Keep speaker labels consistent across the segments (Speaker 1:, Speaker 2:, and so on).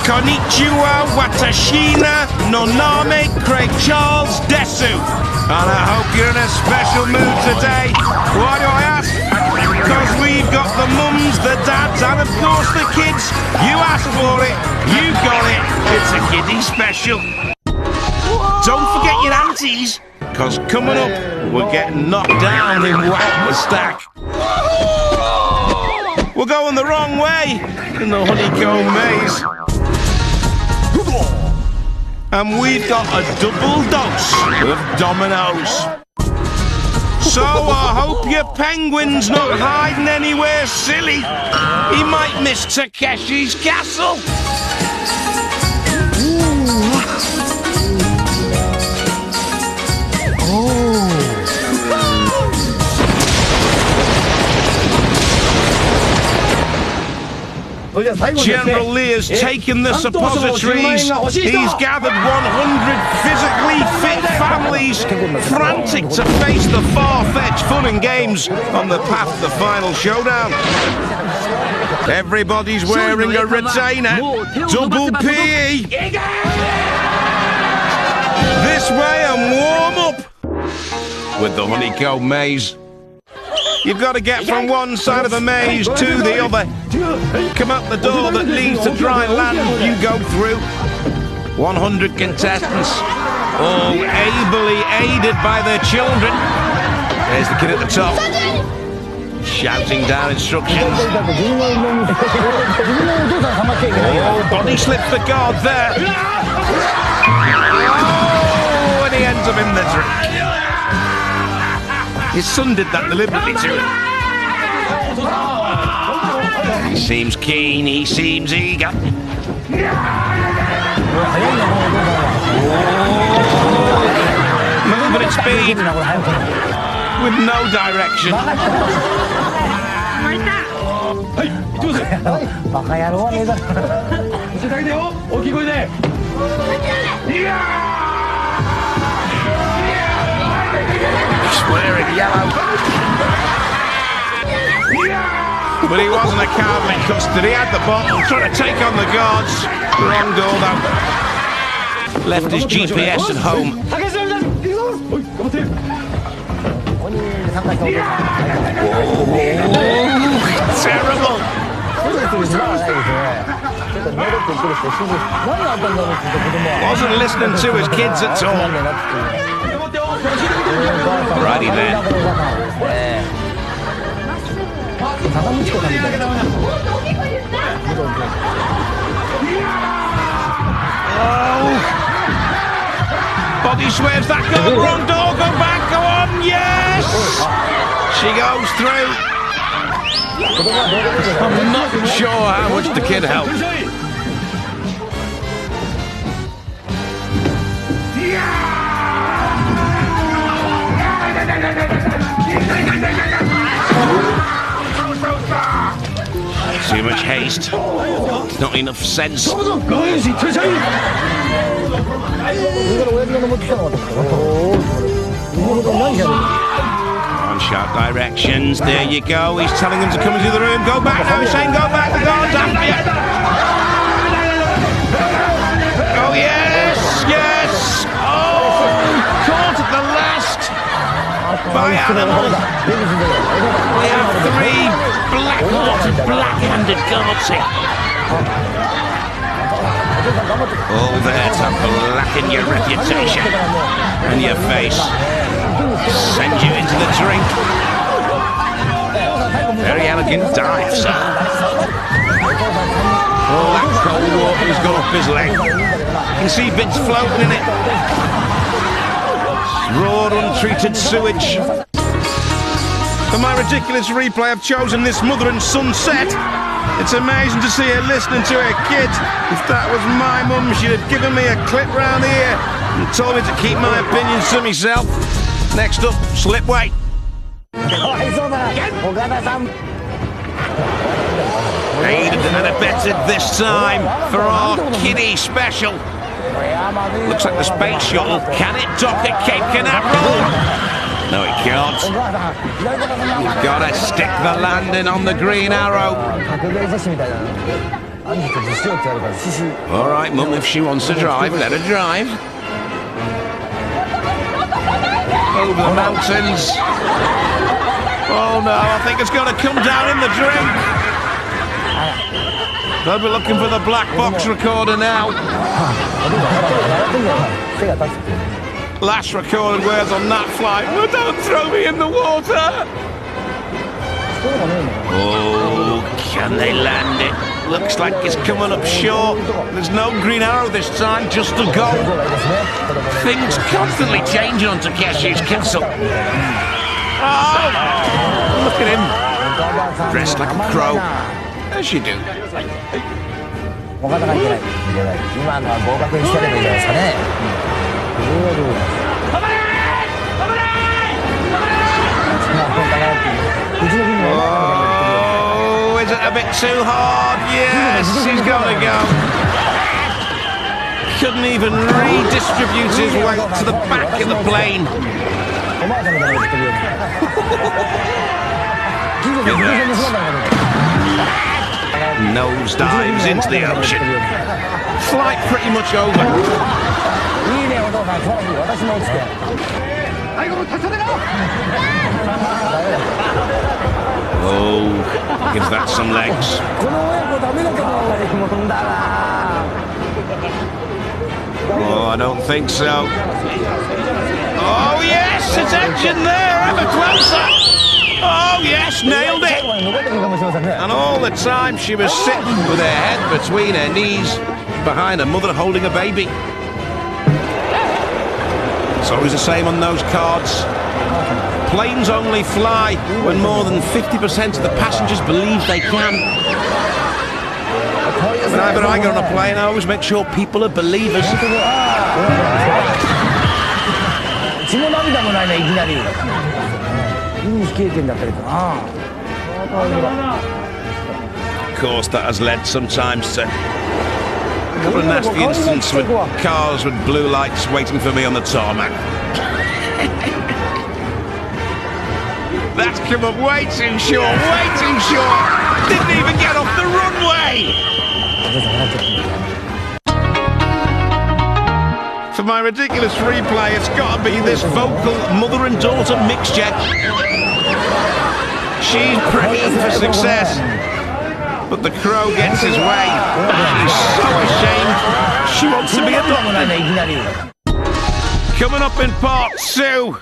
Speaker 1: Konnichiwa, Watashina, Noname, Craig Charles, Desu. And I hope you're in a special mood today. Why do I ask? Because we've got the mums, the dads, and of course the kids. You asked for it, you got it. It's a kiddie special. Don't forget your aunties, because coming up, we're getting knocked down in Whack the Stack. We're going the wrong way in the honeycomb maze. And we've got a double dose of dominoes. So I hope your penguin's not hiding anywhere silly. He might miss Takeshi's castle. General Lear's taken the suppositories. He's gathered 100 physically fit families, frantic to face the far-fetched fun and games on the path to the final showdown. Everybody's wearing a retainer. Double PE. This way and warm up with the honeycomb maze. You've got to get from one side of the maze to the other. Come out the door that leads to dry land. You go through. 100 contestants, all ably aided by their children. There's the kid at the top, shouting down instructions. Oh, body slips the guard there. Oh, and he ends up in the drink. His son did that deliberately to him. He seems keen, he seems eager. Moving at speed, with no direction. Wearing yellow. But he wasn't a coward in custody. He had the bottle, trying to take on the guards. Wrong door though. Left his GPS at home. Terrible. Wasn't listening to his kids at all. Righty then. Oh! Body swerves that goal. Wrong door. Go back. Go on. Yes. She goes through. I'm not sure how much the kid helped. Too much haste, not enough sense. On sharp directions, there you go. He's telling them to come into the room. Go back now, he's saying go back, the guard's after you. Oh yes, yes. Oh, caught at the last by animals. We have three black-handed guards here. All there to blacken your reputation and your face. Send you into the drink. Very elegant dive, sir. Oh, that cold water's gone up his leg. You can see bits floating in it. Raw, untreated sewage. For my ridiculous replay, I've chosen this mother and son set. It's amazing to see her listening to her kid. If that was my mum, she'd have given me a clip round the ear and told me to keep my opinions to myself. Next up, Slipway. Aided and abetted this time for our kiddie special. Looks like the space shuttle. Can it dock at Cape Canaveral? No, it can't. You've got to stick the landing on the green arrow. All right, Mum, if she wants to drive, let her drive. Over the mountains. Oh no, I think it's going to come down in the drink. They'll be looking for the black box recorder now. Last recorded words on that flight. Oh, don't throw me in the water. Oh, can they land it? Looks like it's coming up short. There's no green arrow this time, just a goal. Things constantly changing on Takeshi's castle. Oh, look at him. Dressed like a crow. As you do. Oh, is it a bit too hard? Yes, he's got to go. Couldn't even redistribute his weight to the back of the plane. Nose dives into the ocean. Flight pretty much over. Oh, gives that some legs. Oh, I don't think so. Oh, yes, it's edging there, ever closer. Oh, yes, nailed it. And all the time she was sitting with her head between her knees, behind her mother holding a baby. It's always the same on those cards. Planes only fly when more than 50% of the passengers believe they can. Whenever I get on a plane, I always make sure people are believers. Of course, that has led sometimes to a couple of nasty incidents with cars with blue lights waiting for me on the tarmac. That's come up way too short, way too short. Didn't even get off the runway. For my ridiculous replay, it's got to be this vocal mother and daughter mixture. She's praying for success, but the crow gets his way. She's so ashamed. She wants to be adopted. Coming up in part 2.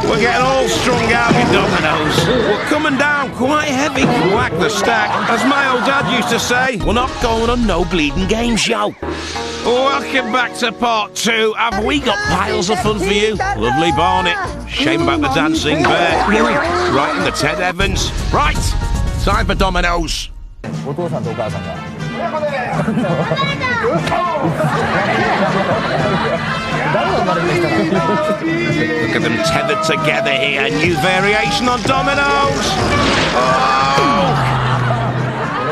Speaker 1: We're getting all strung out in dominoes. We're coming down quite heavy. Whack the stack. As my old dad used to say, we're not going on no bleeding game show. Welcome back to part 2. Have we got piles of fun for you? Lovely Barnet. Shame about the dancing bear. Right in the Ted Evans. Right, time for dominoes. Look at them tethered together here. New variation on dominoes. Oh!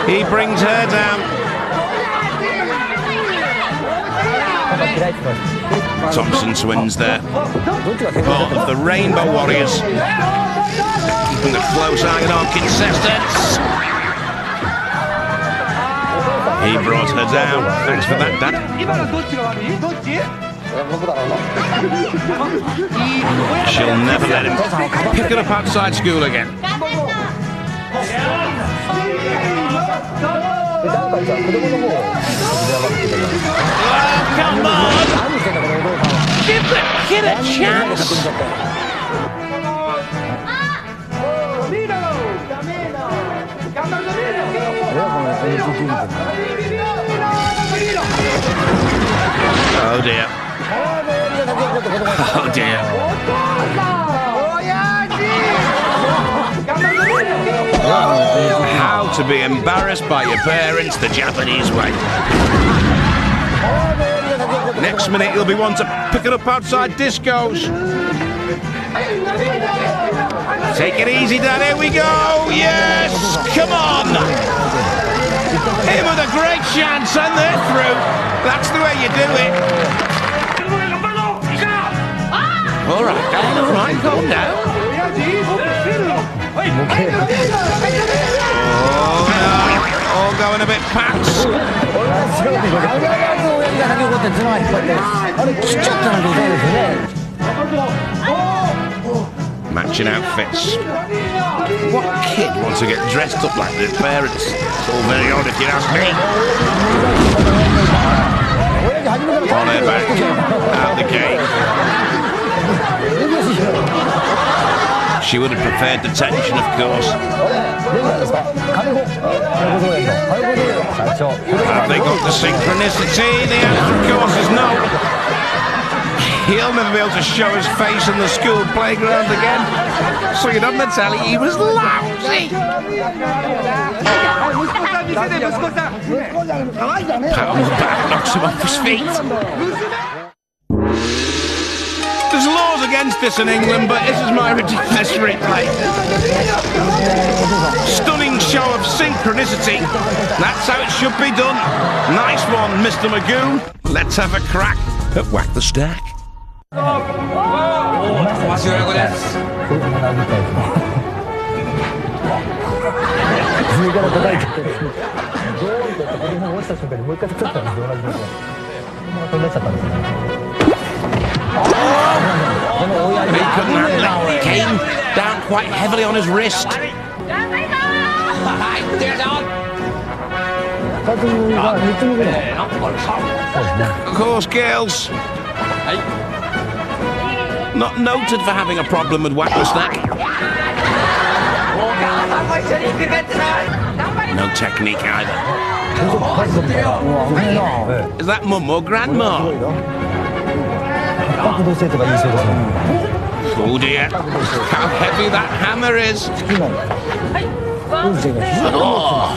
Speaker 1: He brings her down. Thompson twins there. Part of the Rainbow Warriors. Keeping a close eye on our contestants. He brought her down. Thanks for that, Dad. She'll never let him pick her up outside school again. Oh, come on! Give the kid a chance! Oh dear. Oh dear. How to be embarrassed by your parents the Japanese way. Next minute you'll be one to pick it up outside discos. Take it easy, Dad, here we go! Yes! Come on! In with a great chance and they're through. That's the way you do it. Alright, Dad, alright, calm down. Oh no, all going a bit pants. Matching outfits. What kid wants to get dressed up like their parents? It's all very odd if you ask me. On her back, out the gate. She would have preferred detention, of course. Have they got the synchronicity? The answer, of course, is no. He'll never be able to show his face in the school playground again. So you'd on the telly, he was lousy. Pat on the back knocks him off his feet. There's laws against this in England, but this is my ridiculous replay. Stunning show of synchronicity. That's how it should be done. Nice one, Mr. Magoo. Let's have a crack at Whack the Stack. He couldn't handle it. Came down quite heavily on his wrist. Of course, girls. Not noted for having a problem with Whack the Stack. No technique either. Is that mum or grandma? Oh dear, how heavy that hammer is. Oh.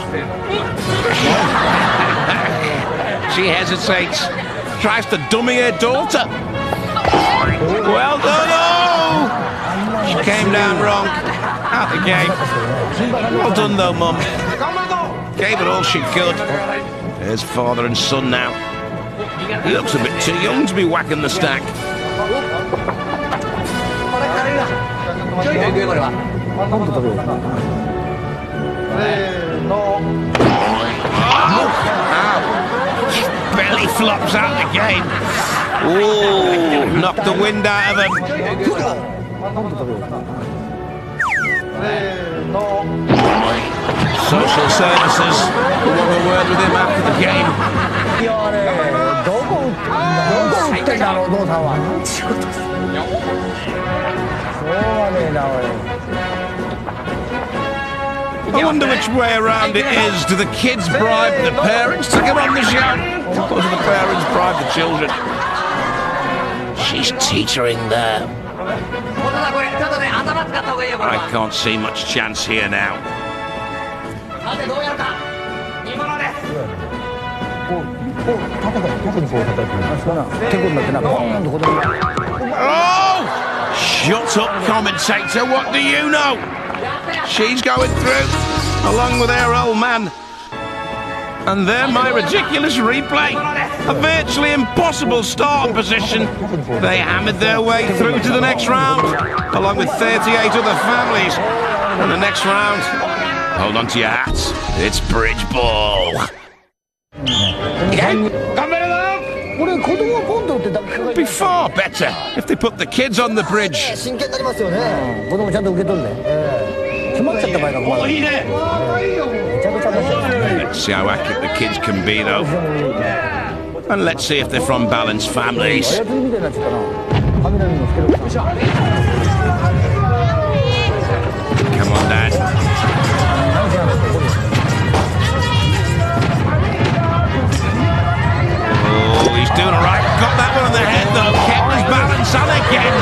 Speaker 1: She hesitates, tries to dummy her daughter. Well done, oh! She came down wrong. Out the game. Well done though, Mum. Gave it all she could. There's father and son now. He looks a bit too young to be whacking the stack. Belly flops out the game. Ooh, knocked the wind out of him. Social services will have a word with him after the game. I wonder which way around it is. Do the kids bribe the parents to come on the show? Or do the parents bribe the children? She's teetering there. I can't see much chance here now. Oh! Shut up, commentator. What do you know? She's going through, along with her old man. And then my ridiculous replay. A virtually impossible starting position. They hammered their way through to the next round, along with 38 other families. And the next round, hold on to your hats, it's bridge ball. It'd be far better if they put the kids on the bridge. Let's see how accurate the kids can be, though. And let's see if they're from balanced families. Come on, Dad. Oh, he's doing all right. Got that one on the head, though. Kept his balance on again.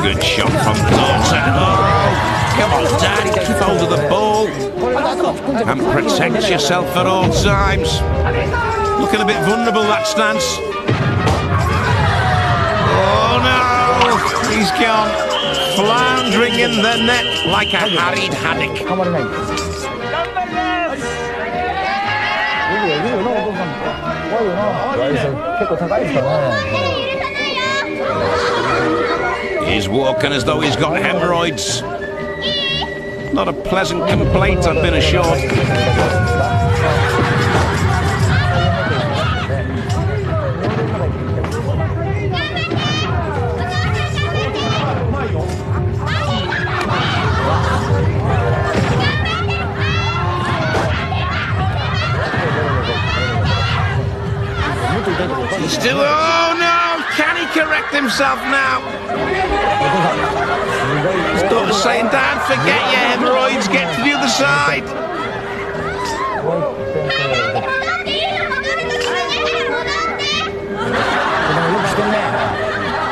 Speaker 1: Good shot from the daughter. Come on, Dad, keep hold of the ball and protect yourself at all times. Looking a bit vulnerable, that stance. Oh no, he's gone floundering in the net like a harried haddock. He's walking as though he's got hemorrhoids. Not a pleasant complaint, I've been assured. He's still... Oh no! Can he correct himself now? His daughter's saying, Dad, forget your hemorrhoids, get to the other side.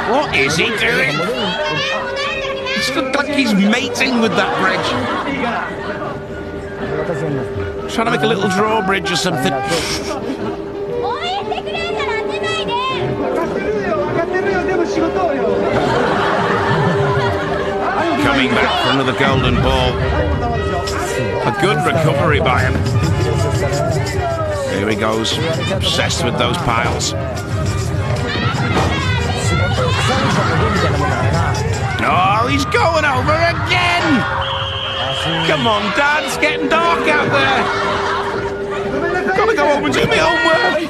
Speaker 1: What is he doing? It looks like he's mating with that bridge. Trying to make a little drawbridge or something. Coming back for another golden ball. A good recovery by him. Here he goes, obsessed with those piles. Oh, he's going over again! Come on, Dad, it's getting dark out there. Gotta go home and do my homework.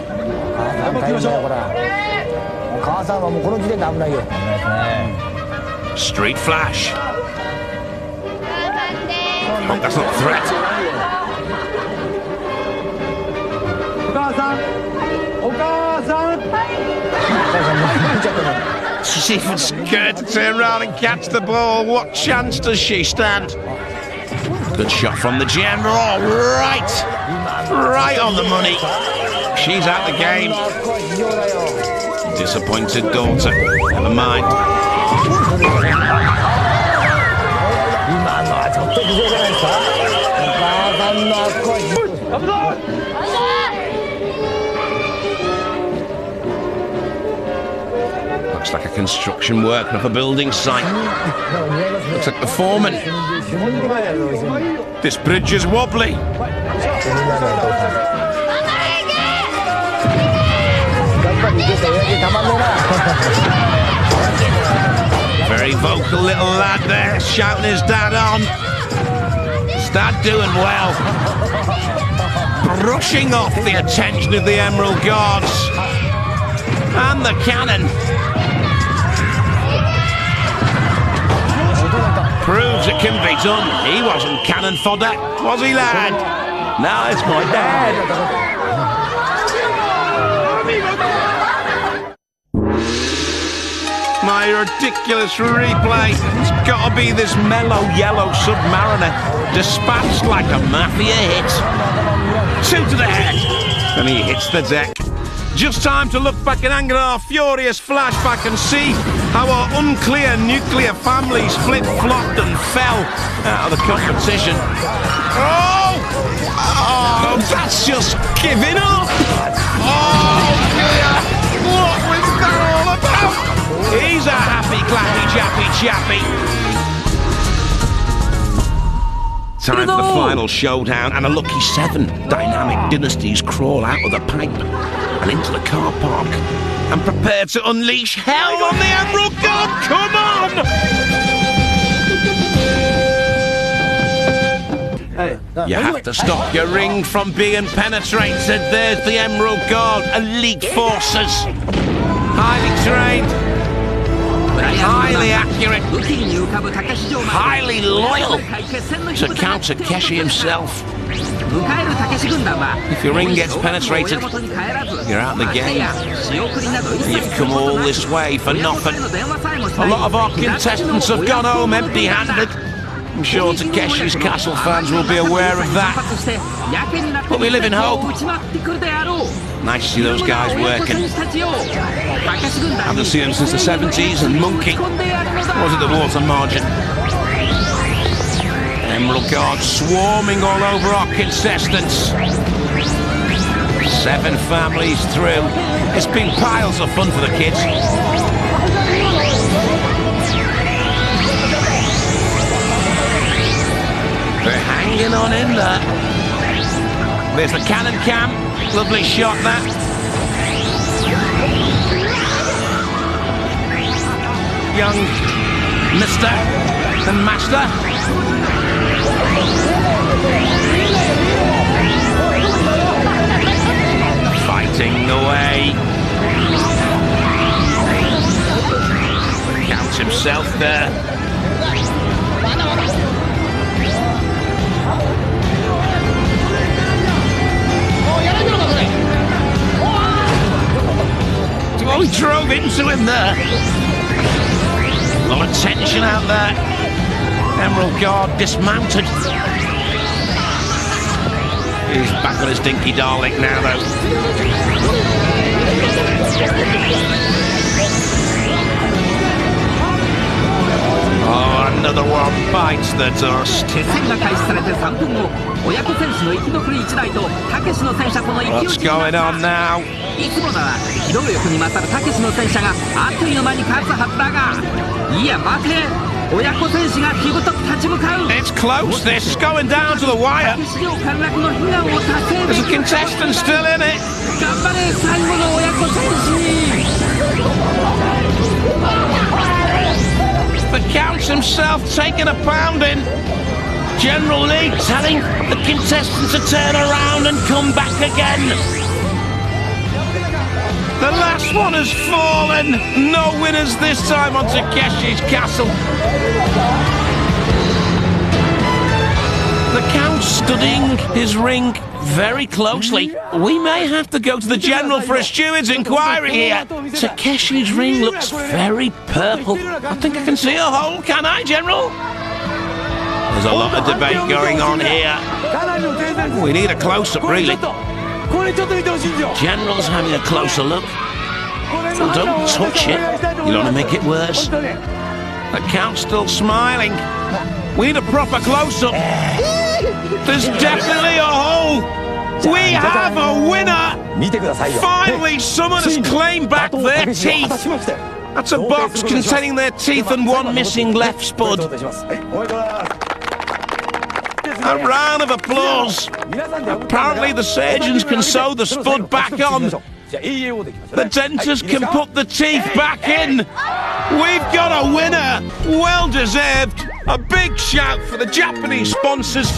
Speaker 1: Street flash. Hope that's not a threat. She's even scared to turn around and catch the ball. What chance does she stand? Good shot from the general. Right on the money. She's out the game. Disappointed daughter. Never mind. Looks like a construction worker of a building site. Looks like the foreman. This bridge is wobbly. Very vocal little lad there, shouting his dad on. His dad doing well. Brushing off the attention of the Emerald Guards. And the cannon. Proves it can be done. He wasn't cannon fodder, was he, lad? Now it's my dad. My ridiculous replay. It's got to be this mellow yellow submariner, dispatched like a mafia hit. 2 to the head, and he hits the deck. Just time to look back in anger at our furious flashback and see how our unclear nuclear families flip-flopped and fell out of the competition. Oh, that's just giving up. Oh, dear. What was that all about? He's a happy, clappy, chappy. Time for the final showdown, and a lucky 7 dynamic dynasties crawl out of the pipe and into the car park and prepare to unleash hell on the Emerald God. Come on! You have to stop your ring from being penetrated. There's the Emerald Guard, elite forces, highly trained, highly accurate, highly loyal to Count Takeshi himself. If your ring gets penetrated, you're out of the game. You've come all this way for nothing. A lot of our contestants have gone home empty-handed. I'm sure Takeshi's Castle fans will be aware of that. But we live in hope. Nice to see those guys working. Haven't seen them since the 70s, and Monkey was at the water margin. Emerald Guard swarming all over our contestants. 7 families through. It's been piles of fun for the kids. They're hanging on in there. There's the cannon cam. Lovely shot, that. Young Mr. and Master. Fighting away. Counts himself there. Oh, he drove into him there. A lot of tension out there. Emerald Guard dismounted. He's back on his dinky darling now, though. Oh, another one bites the dust. What's going on now?
Speaker 2: いつもなら機動力に勝るたけしの戦車があっという間に勝つはずだが、いや待て、親子戦士がしぶとく立ち向かう。
Speaker 1: It's close, this is going down to the wire.
Speaker 2: たけし領陥落の悲願を達成で
Speaker 1: There's
Speaker 2: き
Speaker 1: a
Speaker 2: る。
Speaker 1: contestant still in it.
Speaker 2: 頑張れ最後の親子戦士。
Speaker 1: The Count's himself taking a pounding. General Lee telling the contestants to turn around and come back again. The last one has fallen. No winners this time on Takeshi's castle. The Count's studying his ring very closely. We may have to go to the General for a steward's inquiry here. Takeshi's ring looks very purple. I think I can see a hole, can I, General? There's a lot of debate going on here. We need a close-up, really. General's having a closer look. Oh, don't touch it. You don't want to make it worse. The Count's still smiling. We need a proper close-up. There's definitely a hole. We have a winner. Finally, someone has claimed back their teeth. That's a box containing their teeth and one missing left spud. A round of applause. Apparently the surgeons can sew the spud back on. The dentist can put the teeth back in. We've got a winner. Well deserved. A big shout for the Japanese sponsors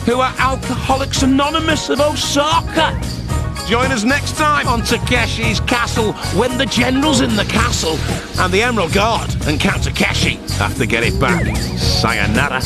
Speaker 1: who are Alcoholics Anonymous of Osaka. Join us next time on Takeshi's Castle when the General's in the castle and the Emerald Guard and Count Takeshi have to get it back. Sayonara.